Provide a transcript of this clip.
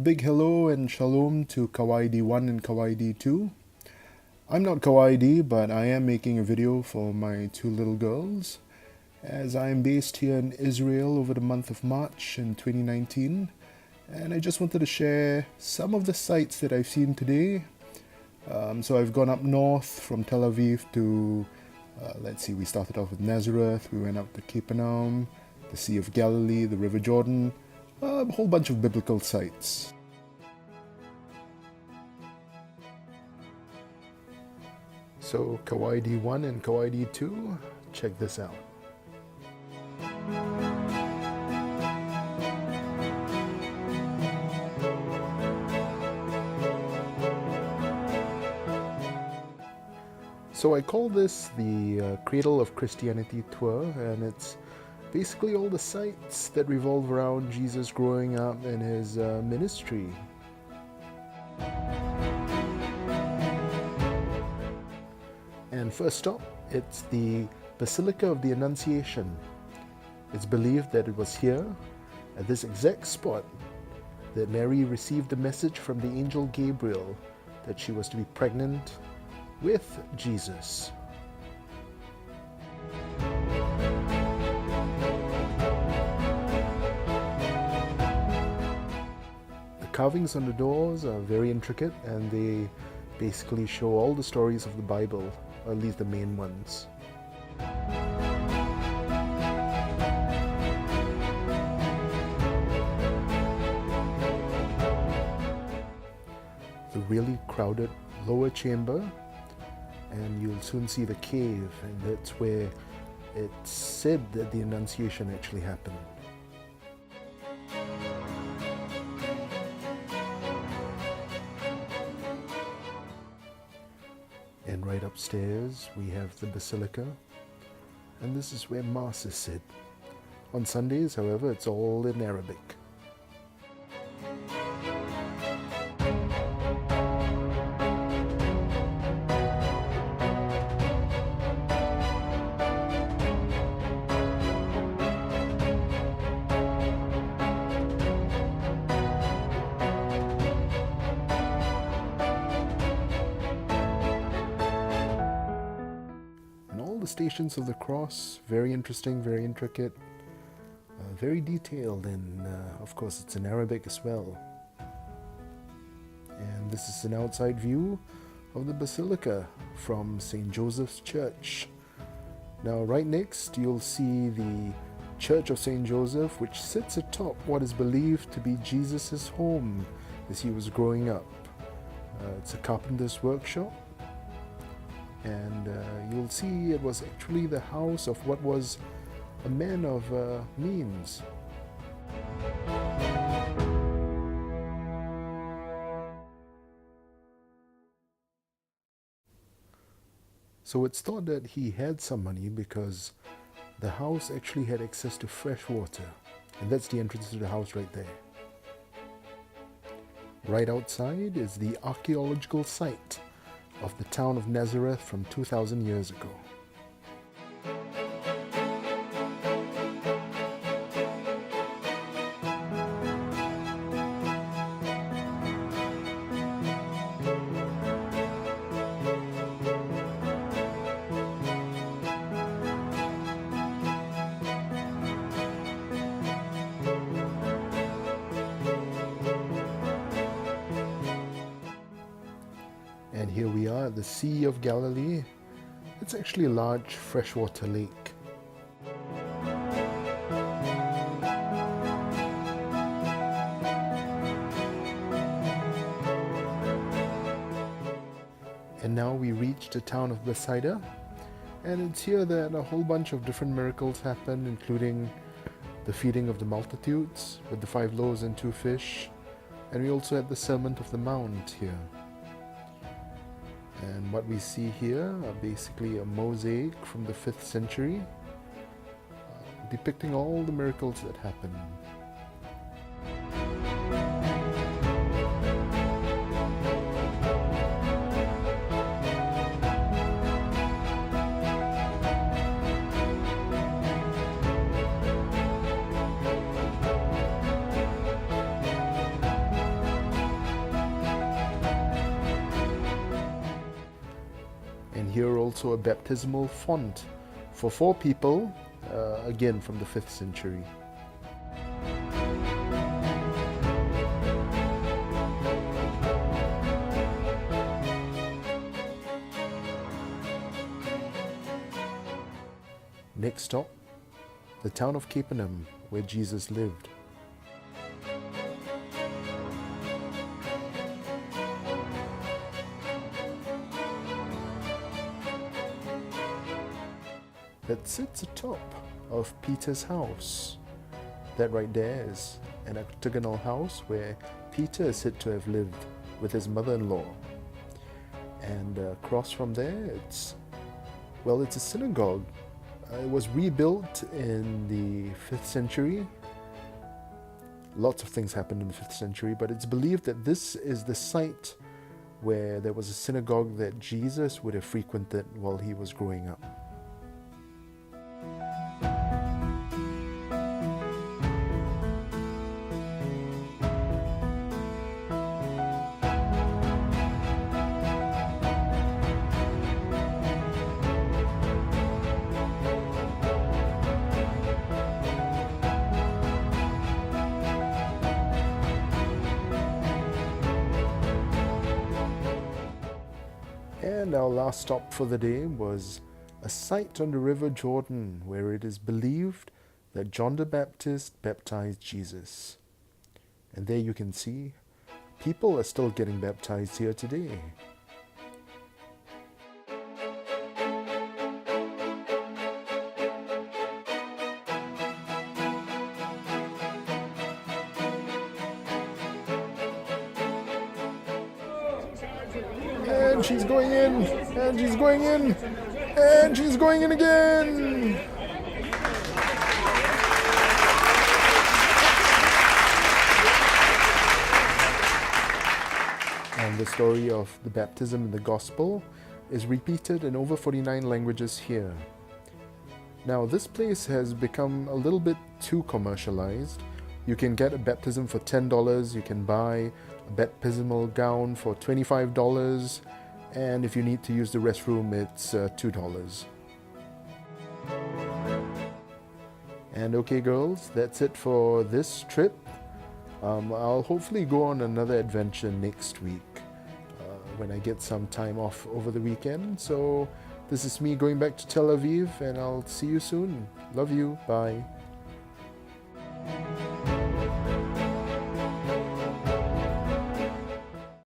Big hello and shalom to Kawaii 1 and Kawaii 2. I'm not Kawaii, but I am making a video for my two little girls, as I am based here in Israel over the month of March in 2019, and I just wanted to share some of the sights that I've seen today. So I've gone up north from Tel Aviv to, we started off with Nazareth, we went up to Capernaum, the Sea of Galilee, the River Jordan, a whole bunch of biblical sites. So Kawaii 1 and Kawaii 2, check this out. So I call this the Cradle of Christianity tour, and it's basically all the sites that revolve around Jesus growing up and his ministry. And first up, it's the Basilica of the Annunciation. It's believed that it was here, at this exact spot, that Mary received a message from the angel Gabriel that she was to be pregnant with Jesus. Carvings on the doors are very intricate, and they basically show all the stories of the Bible, or at least the main ones. The really crowded lower chamber, and you'll soon see the cave, and that's where it's said that the Annunciation actually happened. And right upstairs we have the Basilica, and this is where Mass is said. On Sundays, however, it's all in Arabic. The Stations of the Cross, very interesting, very intricate, very detailed, and of course it's in Arabic as well. And this is an outside view of the Basilica from St. Joseph's Church. Now right next you'll see the Church of St. Joseph, which sits atop what is believed to be Jesus' home as he was growing up. It's a carpenter's workshop. And you'll see it was actually the house of what was a man of means. So it's thought that he had some money because the house actually had access to fresh water, and that's the entrance to the house right there. Right outside is the archaeological site of the town of Nazareth from 2,000 years ago. And here we are at the Sea of Galilee. It's actually a large freshwater lake. And now we reach the town of Bethsaida, and it's here that a whole bunch of different miracles happen, including the feeding of the multitudes with the 5 loaves and 2 fish, and we also had the Sermon of the Mount here. And what we see here are basically a mosaic from the 5th century depicting all the miracles that happened. here also a baptismal font for 4 people, again from the 5th century. Next stop, the town of Capernaum, where Jesus lived. That sits atop of Peter's house. That right there is an octagonal house where Peter is said to have lived with his mother-in-law. And across from there, it's a synagogue. It was rebuilt in the 5th century. Lots of things happened in the 5th century, but it's believed that this is the site where there was a synagogue that Jesus would have frequented while he was growing up. And our last stop for the day was a site on the River Jordan where it is believed that John the Baptist baptized Jesus. And there you can see, people are still getting baptized here today. And she's going in, and she's going in, and she's going in again. And the story of the baptism in the gospel is repeated in over 49 languages here. Now, this place has become a little bit too commercialized. You can get a baptism for $10, you can buy a baptismal gown for $25, and if you need to use the restroom, it's $2. And okay girls, that's it for this trip. I'll hopefully go on another adventure next week when I get some time off over the weekend. So this is me going back to Tel Aviv, and I'll see you soon. Love you. Bye.